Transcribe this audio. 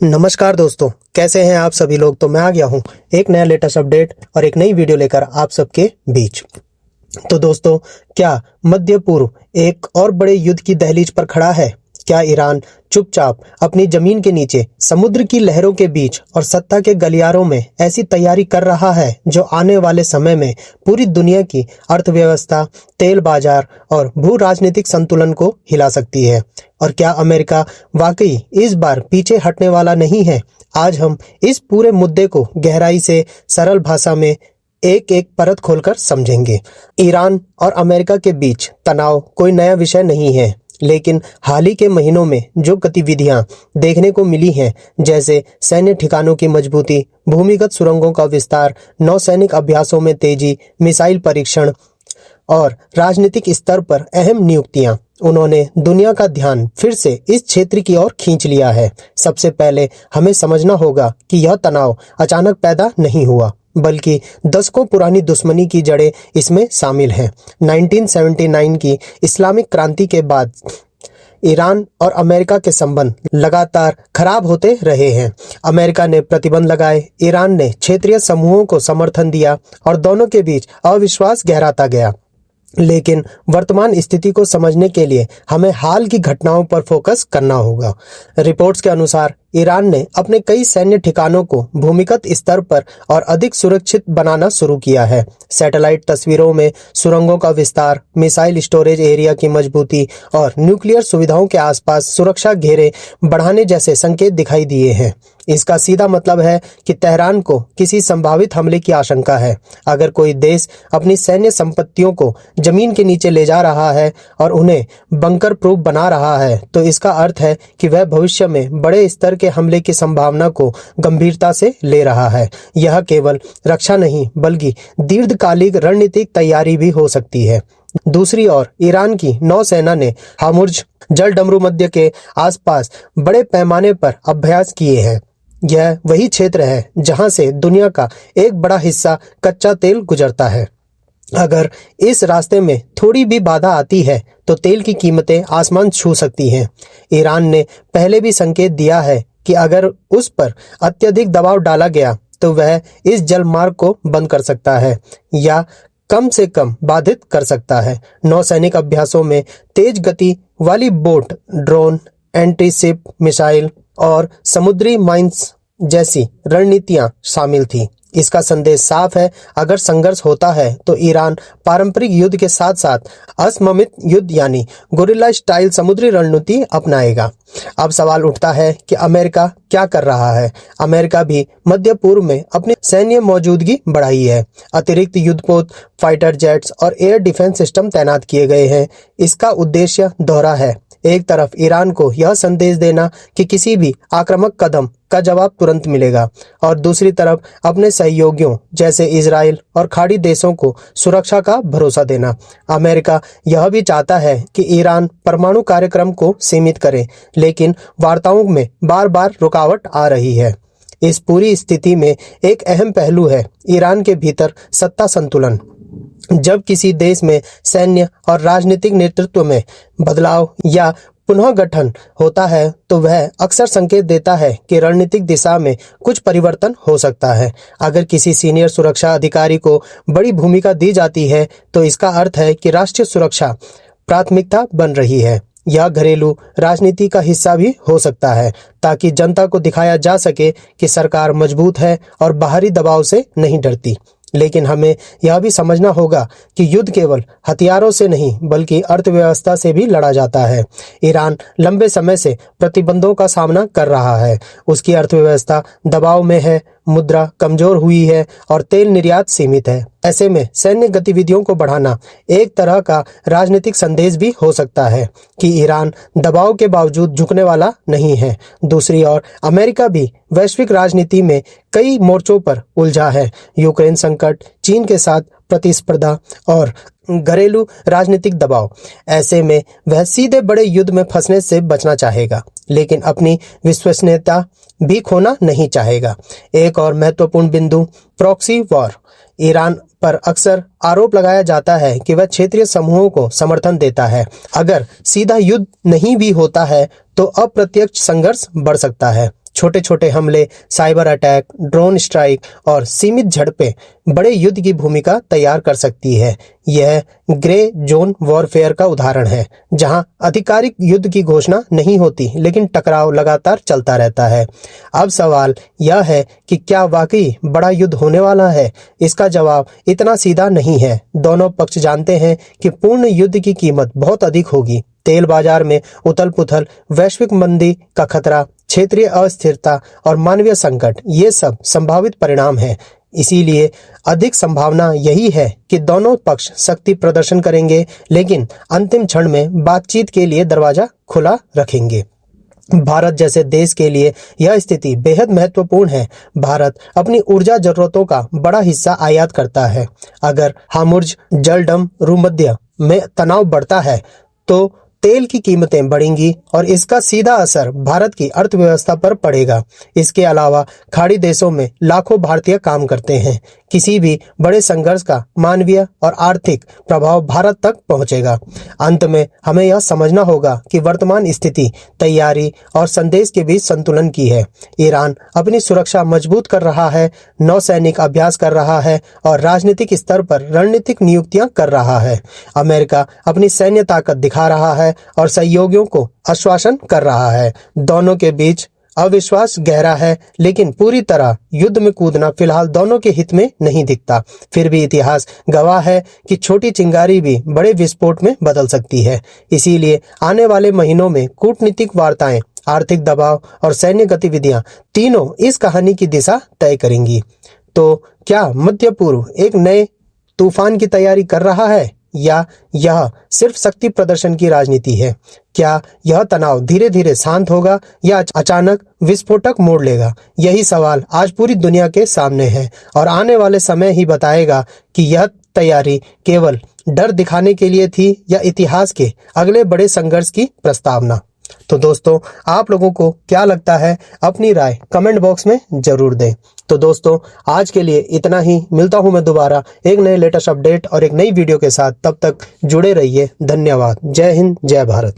नमस्कार दोस्तों, कैसे हैं आप सभी लोग। तो मैं आ गया हूं एक नया लेटेस्ट अपडेट और एक नई वीडियो लेकर आप सबके बीच। तो दोस्तों, क्या मध्य पूर्व एक और बड़े युद्ध की दहलीज पर खड़ा है? क्या ईरान चुपचाप अपनी जमीन के नीचे समुद्र की लहरों के बीच और सत्ता के गलियारों में ऐसी तैयारी कर रहा है जो आने वाले समय में पूरी दुनिया की अर्थव्यवस्था, तेल बाजार और भू राजनीतिक संतुलन को हिला सकती है? और क्या अमेरिका वाकई इस बार पीछे हटने वाला नहीं है? आज हम इस पूरे मुद्दे को गहराई से सरल भाषा में एक एक परत खोलकर समझेंगे। ईरान और अमेरिका के बीच तनाव कोई नया विषय नहीं है, लेकिन हाल ही के महीनों में जो गतिविधियां देखने को मिली हैं, जैसे सैन्य ठिकानों की मजबूती, भूमिगत सुरंगों का विस्तार, नौसैनिक अभ्यासों में तेजी, मिसाइल परीक्षण और राजनीतिक स्तर पर अहम नियुक्तियां, उन्होंने दुनिया का ध्यान फिर से इस क्षेत्र की ओर खींच लिया है। सबसे पहले हमें समझना होगा कि यह तनाव अचानक पैदा नहीं हुआ, बल्कि दशकों पुरानी दुश्मनी की जड़ें इसमें शामिल हैं। 1979 की इस्लामिक क्रांति के बाद ईरान और अमेरिका के संबंध लगातार खराब होते रहे हैं। अमेरिका ने प्रतिबंध लगाए, ईरान ने क्षेत्रीय समूहों को समर्थन दिया और दोनों के बीच अविश्वास गहराता गया। लेकिन वर्तमान स्थिति को समझने के लिए हमें हाल की घटनाओं पर फोकस करना होगा। रिपोर्ट्स के अनुसार ईरान ने अपने कई सैन्य ठिकानों को भूमिगत स्तर पर और अधिक सुरक्षित बनाना शुरू किया है। सैटेलाइट तस्वीरों में सुरंगों का विस्तार, मिसाइल स्टोरेज एरिया की मजबूती और न्यूक्लियर सुविधाओं के आसपास सुरक्षा घेरे बढ़ाने जैसे संकेत दिखाई दिए हैं। इसका सीधा मतलब है कि तेहरान को किसी संभावित हमले की आशंका है। अगर कोई देश अपनी सैन्य संपत्तियों को जमीन के नीचे ले जा रहा है और उन्हें बंकर प्रूफ बना रहा है, तो इसका अर्थ है कि वह भविष्य में बड़े स्तर के हमले की संभावना को गंभीरता से ले रहा है। यह केवल रक्षा नहीं, बल्कि दीर्घकालिक रणनीतिक तैयारी भी हो सकती है। दूसरी ओर ईरान की नौसेना ने हामुर्ज जलडमरू मध्य के आसपास बड़े पैमाने पर अभ्यास किए हैं। यह वही क्षेत्र है जहां से दुनिया का एक बड़ा हिस्सा कच्चा तेल गुजरता है। अगर इस रास्ते में थोड़ी भी बाधा आती है तो तेल की कीमतें आसमान छू सकती हैं। ईरान ने पहले भी संकेत दिया है कि अगर उस पर अत्यधिक दबाव डाला गया तो वह इस जलमार्ग को बंद कर सकता है या कम से कम बाधित कर सकता है। नौसैनिक अभ्यासों में तेज गति वाली boat, drone, anti ship missile और समुद्री माइंस जैसी रणनीतियां शामिल थी। इसका संदेश साफ है, अगर संघर्ष होता है तो ईरान पारंपरिक युद्ध के साथ साथ असममित युद्ध यानी गुरिल्ला स्टाइल समुद्री रणनीति अपनाएगा। अब सवाल उठता है कि अमेरिका क्या कर रहा है? अमेरिका भी मध्य पूर्व में अपनी सैन्य मौजूदगी बढ़ाई है। अतिरिक्त युद्धपोत, फाइटर जेट्स और एयर डिफेंस सिस्टम तैनात किए गए हैं। इसका उद्देश्य दोहरा है। एक तरफ ईरान को यह संदेश देना कि किसी भी आक्रामक कदम का जवाब तुरंत मिलेगा, और दूसरी तरफ अपने सहयोगियों जैसे इजराइल और खाड़ी देशों को सुरक्षा का भरोसा देना। अमेरिका यह भी चाहता है कि ईरान परमाणु कार्यक्रम को सीमित करे, लेकिन वार्ताओं में बार बार रुकावट आ रही है। इस पूरी स्थिति में एक अहम पहलू है ईरान के भीतर सत्ता संतुलन। जब किसी देश में सैन्य और राजनीतिक नेतृत्व में बदलाव या पुनः गठन होता है तो वह अक्सर संकेत देता है कि रणनीतिक दिशा में कुछ परिवर्तन हो सकता है। अगर किसी सीनियर सुरक्षा अधिकारी को बड़ी भूमिका दी जाती है तो इसका अर्थ है कि राष्ट्रीय सुरक्षा प्राथमिकता बन रही है। यह घरेलू राजनीति का हिस्सा भी हो सकता है, ताकि जनता को दिखाया जा सके कि सरकार मजबूत है और बाहरी दबाव से नहीं डरती। लेकिन हमें यह भी समझना होगा कि युद्ध केवल हथियारों से नहीं, बल्कि अर्थव्यवस्था से भी लड़ा जाता है। ईरान लंबे समय से प्रतिबंधों का सामना कर रहा है। उसकी अर्थव्यवस्था दबाव में है, मुद्रा कमजोर हुई है और तेल निर्यात सीमित है। ऐसे में सैन्य गतिविधियों को बढ़ाना एक तरह का राजनीतिक संदेश भी हो सकता है कि ईरान दबाव के बावजूद झुकने वाला नहीं है। दूसरी ओर अमेरिका भी वैश्विक राजनीति में कई मोर्चों पर उलझा है। यूक्रेन संकट, चीन के साथ प्रतिस्पर्धा और घरेलू राजनीतिक दबाव। ऐसे में वह सीधे बड़े युद्ध में फंसने से बचना चाहेगा, लेकिन अपनी विश्वसनीयता भी खोना नहीं चाहेगा। एक और महत्वपूर्ण बिंदु प्रॉक्सी वॉर। ईरान पर अक्सर आरोप लगाया जाता है कि वह क्षेत्रीय समूहों को समर्थन देता है। अगर सीधा युद्ध नहीं भी होता है तो अप्रत्यक्ष संघर्ष बढ़ सकता है। छोटे छोटे हमले, साइबर अटैक, ड्रोन स्ट्राइक और सीमित झड़पें बड़े युद्ध की भूमिका तैयार कर सकती है। यह ग्रे जोन वॉरफेयर का उदाहरण है, जहां आधिकारिक युद्ध की घोषणा नहीं होती, लेकिन टकराव लगातार चलता रहता है। अब सवाल यह है कि क्या वाकई बड़ा युद्ध होने वाला है? इसका जवाब इतना सीधा नहीं है। दोनों पक्ष जानते हैं कि पूर्ण युद्ध की कीमत बहुत अधिक होगी। तेल बाजार में उथल-पुथल, वैश्विक मंदी का खतरा, क्षेत्रीय अस्थिरता और मानवीय संकट, ये सब संभावित परिणाम हैं। इसीलिए अधिक संभावना यही है कि दोनों पक्ष शक्ति प्रदर्शन करेंगे, लेकिन अंतिम क्षण में बातचीत के लिए दरवाजा खुला रखेंगे। भारत जैसे देश के लिए यह स्थिति बेहद महत्वपूर्ण है। भारत अपनी ऊर्जा जरूरतों का बड़ा हिस्सा आयात करता है। अगर हार्मुज़ जलडम भूमध्य में तनाव बढ़ता है तो तेल की कीमतें बढ़ेंगी और इसका सीधा असर भारत की अर्थव्यवस्था पर पड़ेगा। इसके अलावा खाड़ी देशों में लाखों भारतीय काम करते हैं। किसी भी बड़े संघर्ष का मानवीय और आर्थिक प्रभाव भारत तक पहुंचेगा। अंत में हमें यह समझना होगा कि वर्तमान स्थिति तैयारी और संदेश के बीच संतुलन की है। ईरान अपनी सुरक्षा मजबूत कर रहा है, नौसैनिक अभ्यास कर रहा है और राजनीतिक स्तर पर रणनीतिक नियुक्तियां कर रहा है। अमेरिका अपनी सैन्य ताकत दिखा रहा है और सहयोगियों को आश्वासन कर रहा है। दोनों के बीच अविश्वास गहरा है, लेकिन पूरी तरह युद्ध में कूदना फिलहाल दोनों के हित में नहीं दिखता। फिर भी इतिहास गवाह है कि छोटी चिंगारी भी बड़े विस्फोट में बदल सकती है। इसीलिए आने वाले महीनों में कूटनीतिक वार्ताएं, आर्थिक दबाव और सैन्य गतिविधियां तीनों इस कहानी की दिशा तय करेंगी। तो क्या मध्य पूर्व एक नए तूफान की तैयारी कर रहा है, या यह सिर्फ शक्ति प्रदर्शन की राजनीति है? क्या यह तनाव धीरे धीरे शांत होगा या अचानक विस्फोटक मोड़ लेगा? यही सवाल आज पूरी दुनिया के सामने है और आने वाले समय ही बताएगा कि यह तैयारी केवल डर दिखाने के लिए थी या इतिहास के अगले बड़े संघर्ष की प्रस्तावना। तो दोस्तों, आप लोगों को क्या लगता है? अपनी राय कमेंट बॉक्स में जरूर दें। तो दोस्तों, आज के लिए इतना ही। मिलता हूं मैं दोबारा एक नए लेटेस्ट अपडेट और एक नई वीडियो के साथ। तब तक जुड़े रहिए। धन्यवाद। जय हिंद, जय भारत।